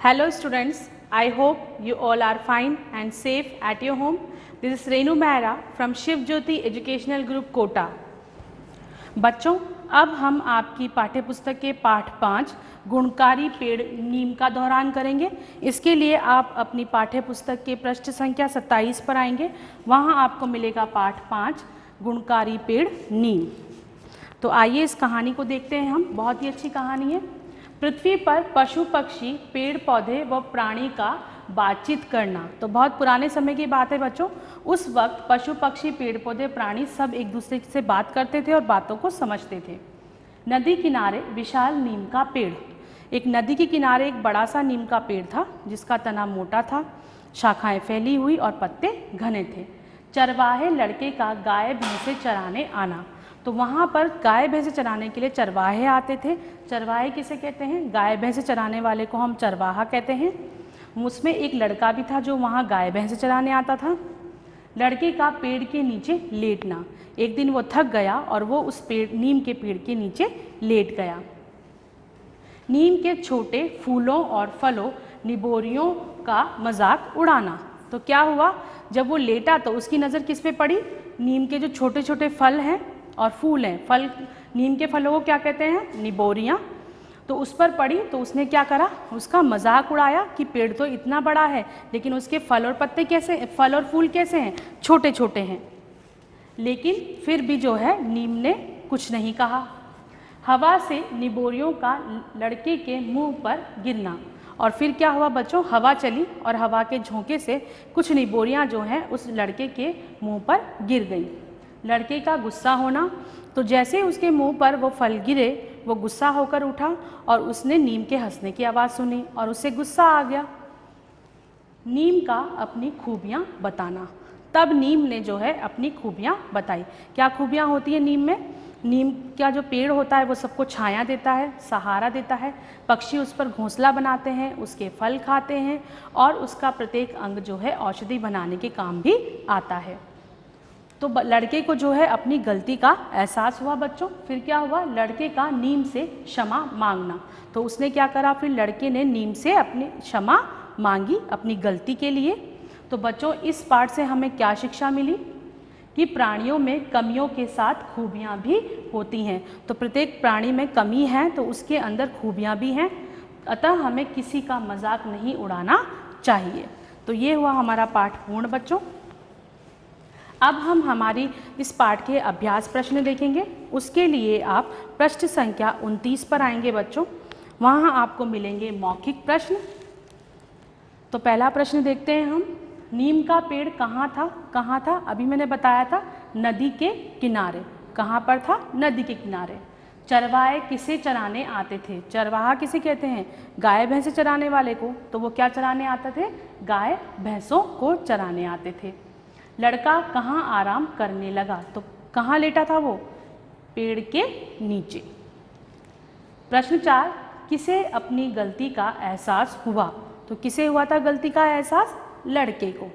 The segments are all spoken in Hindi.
Hello students, I hope you all are fine and safe at your home. This is Renu Mehra from Shiv Jyoti Educational Group Kota. बच्चों, अब हम आपकी पाठ्य पुस्तक के पाठ 5 गुणकारी पेड़ नीम का दोहरान करेंगे। इसके लिए आप अपनी पाठ्य पुस्तक के पृष्ठ संख्या 27 पर आएंगे। वहाँ आपको मिलेगा पाठ 5 गुणकारी पेड़ नीम। तो आइए इस कहानी को देखते हैं हम। बहुत ही अच्छी कहानी है। पृथ्वी पर पशु पक्षी पेड़ पौधे व प्राणी का बातचीत करना। तो बहुत पुराने समय की बात है बच्चों। उस वक्त पशु पक्षी पेड़ पौधे प्राणी सब एक दूसरे से बात करते थे और बातों को समझते थे। नदी किनारे विशाल नीम का पेड़। एक नदी के किनारे एक बड़ा सा नीम का पेड़ था जिसका तना मोटा था, शाखाएं फैली हुई और पत्ते घने थे। चरवाहे लड़के का गाय भैंसे चराने आना। तो वहाँ पर गाय भैंसे चराने के लिए चरवाहे आते थे। चरवाहे किसे कहते हैं? गाय भैंसे चराने वाले को हम चरवाहा कहते हैं। उसमें एक लड़का भी था जो वहाँ गाय भैंसे चराने आता था। लड़के का पेड़ के नीचे लेटना। एक दिन वो थक गया और वो उस नीम के पेड़ के नीचे लेट गया। नीम के छोटे फूलों और फलों निबोरियों का मजाक उड़ाना। तो क्या हुआ, जब वो लेटा तो उसकी नज़र किस पे पड़ी? नीम के जो छोटे छोटे फल हैं और फूल हैं, फल नीम के फलों को क्या कहते हैं? निबोरियाँ। तो उस पर पड़ी तो उसने क्या करा, उसका मजाक उड़ाया कि पेड़ तो इतना बड़ा है लेकिन उसके फल और पत्ते कैसे, फल और फूल कैसे हैं? छोटे छोटे हैं। लेकिन फिर भी जो है नीम ने कुछ नहीं कहा। हवा से निबोरियों का लड़के के मुंह पर गिरना। और फिर क्या हुआ बच्चों? हवा चली और हवा के झोंके से कुछ निबोरियाँ जो हैं उस लड़के के मुंह पर गिर गई। लड़के का गुस्सा होना। तो जैसे उसके मुंह पर वो फल गिरे वो गुस्सा होकर उठा और उसने नीम के हंसने की आवाज़ सुनी और उसे गुस्सा आ गया। नीम का अपनी खूबियाँ बताना। तब नीम ने जो है अपनी खूबियाँ बताई। क्या खूबियाँ होती हैं नीम में? नीम का जो पेड़ होता है वो सबको छाया देता है, सहारा देता है। पक्षी उस पर घोंसला बनाते हैं, उसके फल खाते हैं और उसका प्रत्येक अंग जो है औषधि बनाने के काम भी आता है। तो लड़के को जो है अपनी गलती का एहसास हुआ बच्चों। फिर क्या हुआ? लड़के का नीम से क्षमा मांगना। तो उसने क्या करा, फिर लड़के ने नीम से अपनी क्षमा मांगी अपनी गलती के लिए। तो बच्चों इस पाठ से हमें क्या शिक्षा मिली कि प्राणियों में कमियों के साथ खूबियाँ भी होती हैं। तो प्रत्येक प्राणी में कमी है तो उसके अंदर खूबियाँ भी हैं, अतः हमें किसी का मजाक नहीं उड़ाना चाहिए। तो ये हुआ हमारा पाठ पूर्ण बच्चों। अब हम हमारी इस पाठ के अभ्यास प्रश्न देखेंगे। उसके लिए आप पृष्ठ संख्या 29 पर आएंगे बच्चों। वहाँ आपको मिलेंगे मौखिक प्रश्न। तो पहला प्रश्न देखते हैं हम। नीम का पेड़ कहाँ था? कहाँ था? अभी मैंने बताया था नदी के किनारे। कहाँ पर था? नदी के किनारे। चरवाहे किसे चराने आते थे? चरवाहा किसे कहते हैं? गाय भैंसे चराने वाले को। तो वो क्या चराने आते थे? गाय भैंसों को चराने आते थे। लड़का कहाँ आराम करने लगा? तो कहाँ लेटा था वो? पेड़ के नीचे। प्रश्न 4, किसे अपनी गलती का एहसास हुआ? तो किसे हुआ था गलती का एहसास? लड़के को।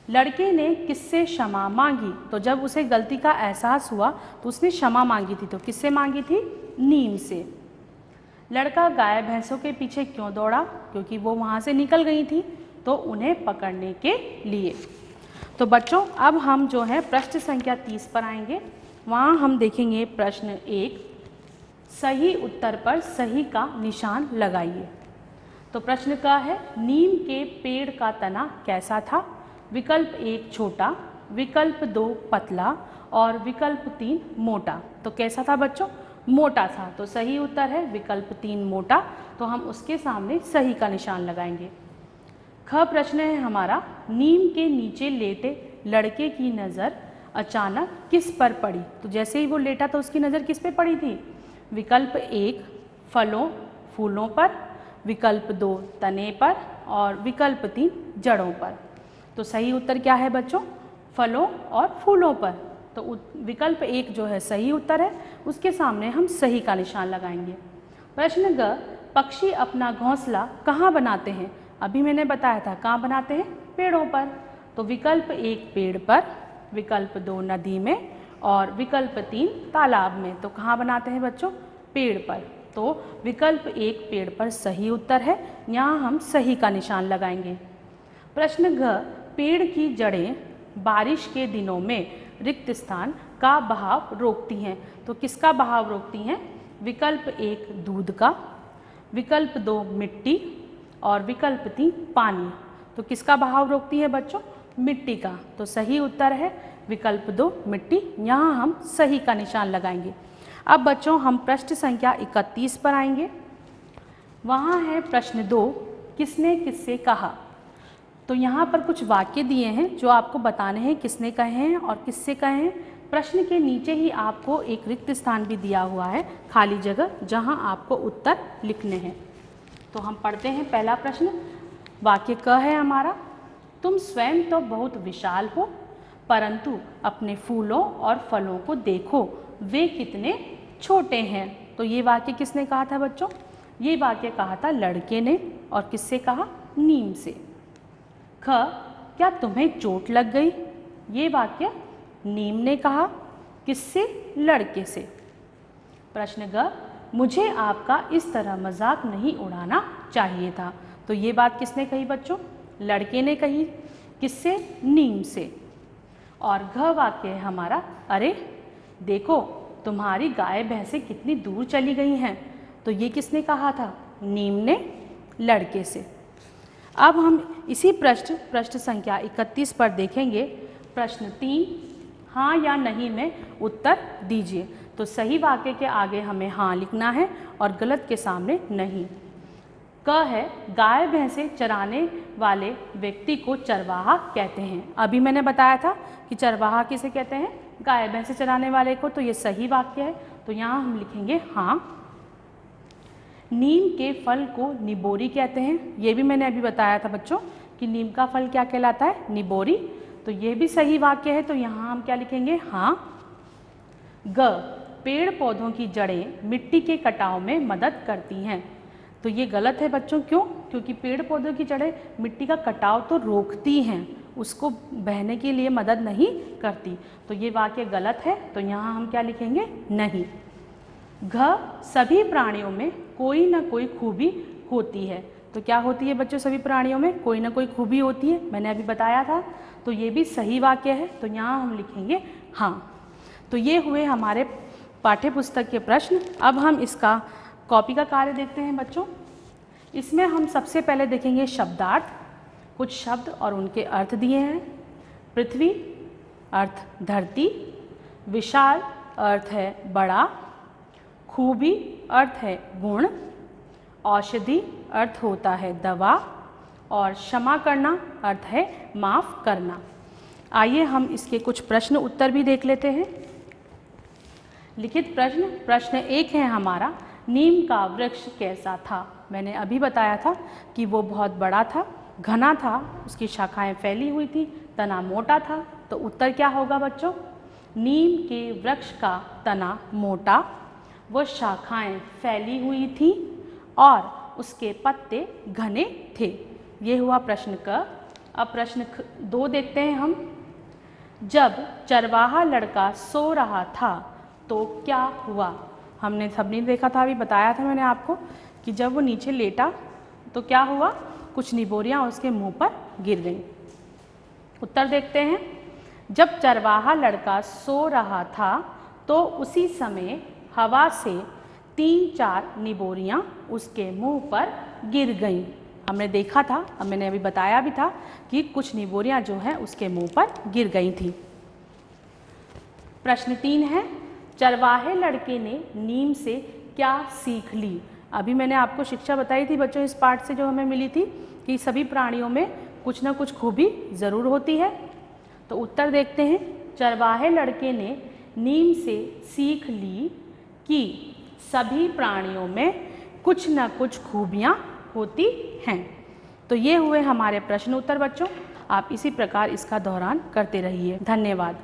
लड़के ने किससे क्षमा मांगी? तो जब उसे गलती का एहसास हुआ तो उसने क्षमा मांगी थी। तो किससे मांगी थी? नीम से। लड़का गाय भैंसों के पीछे क्यों दौड़ा? क्योंकि वो वहाँ से निकल गई थी तो उन्हें पकड़ने के लिए। तो बच्चों अब हम जो है पृष्ठ संख्या 30 पर आएंगे। वहाँ हम देखेंगे प्रश्न 1, सही उत्तर पर सही का निशान लगाइए। तो प्रश्न का है, नीम के पेड़ का तना कैसा था? विकल्प 1 छोटा, विकल्प 2 पतला और विकल्प 3 मोटा। तो कैसा था बच्चों? मोटा था। तो सही उत्तर है विकल्प 3 मोटा। तो हम उसके सामने सही का निशान लगाएंगे। ख प्रश्न है हमारा, नीम के नीचे लेटे लड़के की नज़र अचानक किस पर पड़ी? तो जैसे ही वो लेटा तो उसकी नज़र किस पे पड़ी थी? विकल्प 1 फलों फूलों पर, विकल्प 2 तने पर और विकल्प 3 जड़ों पर। तो सही उत्तर क्या है बच्चों? फलों और फूलों पर। तो विकल्प 1 जो है सही उत्तर है, उसके सामने हम सही का निशान लगाएंगे। प्रश्न ग, पक्षी अपना घोंसला कहाँ बनाते हैं? अभी मैंने बताया था कहाँ बनाते हैं? पेड़ों पर। तो विकल्प 1 पेड़ पर, विकल्प 2 नदी में और विकल्प 3 तालाब में। तो कहाँ बनाते हैं बच्चों? पेड़ पर। तो विकल्प 1 पेड़ पर सही उत्तर है, यहाँ हम सही का निशान लगाएंगे। प्रश्न घ, पेड़ की जड़ें बारिश के दिनों में रिक्त स्थान का बहाव रोकती हैं। तो किसका बहाव रोकती हैं? विकल्प 1 दूध का, विकल्प 2 मिट्टी और विकल्प 3 पानी। तो किसका बहाव रोकती है बच्चों? मिट्टी का। तो सही उत्तर है विकल्प 2 मिट्टी, यहाँ हम सही का निशान लगाएंगे। अब बच्चों हम प्रश्न संख्या 31 पर आएंगे। वहाँ है प्रश्न 2, किसने किससे कहा। तो यहाँ पर कुछ वाक्य दिए हैं जो आपको बताने हैं किसने कहे हैं और किससे कहे हैं। प्रश्न के नीचे ही आपको एक रिक्त स्थान भी दिया हुआ है, खाली जगह, जहाँ आपको उत्तर लिखने हैं। तो हम पढ़ते हैं पहला प्रश्न। वाक्य क है हमारा, तुम स्वयं तो बहुत विशाल हो, परंतु अपने फूलों और फलों को देखो, वे कितने छोटे हैं। तो ये वाक्य किसने कहा था बच्चों? ये वाक्य कहा था लड़के ने। और किससे कहा? नीम से। ख, क्या तुम्हें चोट लग गई। ये वाक्य नीम ने कहा। किससे? लड़के से। प्रश्न ग, मुझे आपका इस तरह मजाक नहीं उड़ाना चाहिए था। तो ये बात किसने कही बच्चों? लड़के ने कही। किससे? नीम से। और घ वाक्य है हमारा, अरे देखो तुम्हारी गाय भैंसें कितनी दूर चली गई हैं। तो ये किसने कहा था? नीम ने लड़के से। अब हम इसी प्रश्न संख्या 31 पर देखेंगे। प्रश्न 3, हाँ या नहीं में उत्तर दीजिए। तो सही वाक्य के आगे हमें हाँ लिखना है और गलत के सामने नहीं। क है, गाय भैंसें चराने वाले व्यक्ति को चरवाहा कहते हैं। अभी मैंने बताया था कि चरवाहा किसे कहते हैं? गाय भैंसें चराने वाले को। तो ये सही वाक्य है, तो यहाँ हम लिखेंगे हाँ। नीम के फल को निबोरी कहते हैं। ये भी मैंने अभी बताया था बच्चों कि नीम का फल क्या कहलाता है? निबोरी। तो ये भी सही वाक्य है, तो यहाँ हम क्या लिखेंगे? हाँ। ग, पेड़ पौधों की जड़ें मिट्टी के कटाव में मदद करती हैं। तो ये गलत है बच्चों। क्यों? क्योंकि पेड़ पौधों की जड़ें मिट्टी का कटाव तो रोकती हैं, उसको बहने के लिए मदद नहीं करती। तो ये वाक्य गलत है, तो यहाँ हम क्या लिखेंगे? नहीं। घ, सभी प्राणियों में कोई ना कोई खूबी होती है। तो क्या होती है बच्चों? सभी प्राणियों में कोई ना कोई खूबी होती है, मैंने अभी बताया था। तो ये भी सही वाक्य है, तो यहाँ हम लिखेंगे हाँ। तो ये हुए हमारे पाठ्य पुस्तक के प्रश्न। अब हम इसका कॉपी का कार्य देखते हैं बच्चों। इसमें हम सबसे पहले देखेंगे शब्दार्थ। कुछ शब्द और उनके अर्थ दिए हैं। पृथ्वी अर्थ धरती, विशाल अर्थ है बड़ा, खूबी अर्थ है गुण, औषधि अर्थ होता है दवा और क्षमा करना अर्थ है माफ़ करना। आइए हम इसके कुछ प्रश्न उत्तर भी देख लेते हैं। लिखित प्रश्न। प्रश्न 1 है हमारा, नीम का वृक्ष कैसा था। मैंने अभी बताया था कि वो बहुत बड़ा था, घना था, उसकी शाखाएं फैली हुई थी, तना मोटा था। तो उत्तर क्या होगा बच्चों? नीम के वृक्ष का तना मोटा, वो शाखाएं फैली हुई थी और उसके पत्ते घने थे। ये हुआ प्रश्न क। अब प्रश्न 2 देखते हैं हम। जब चरवाहा लड़का सो रहा था तो क्या हुआ। हमने सबने देखा था, अभी बताया था मैंने आपको कि जब वो नीचे लेटा तो क्या हुआ? कुछ निबोरियां उसके मुंह पर गिर गईं। उत्तर देखते हैं। जब चरवाहा लड़का सो रहा था तो उसी समय हवा से 3-4 निबोरियां उसके मुंह पर गिर गईं। हमने देखा था, अब मैंने अभी बताया भी था कि कुछ निबोरियां जो है उसके मुंह पर गिर गई थी। प्रश्न 3 है, चरवाहे लड़के ने नीम से क्या सीख ली। अभी मैंने आपको शिक्षा बताई थी बच्चों इस पाठ से जो हमें मिली थी कि सभी प्राणियों में कुछ ना कुछ खूबी ज़रूर होती है। तो उत्तर देखते हैं। चरवाहे लड़के ने नीम से सीख ली कि सभी प्राणियों में कुछ न कुछ खूबियाँ होती हैं। तो ये हुए हमारे प्रश्न उत्तर बच्चों। आप इसी प्रकार इसका दोहरान करते रहिए। धन्यवाद।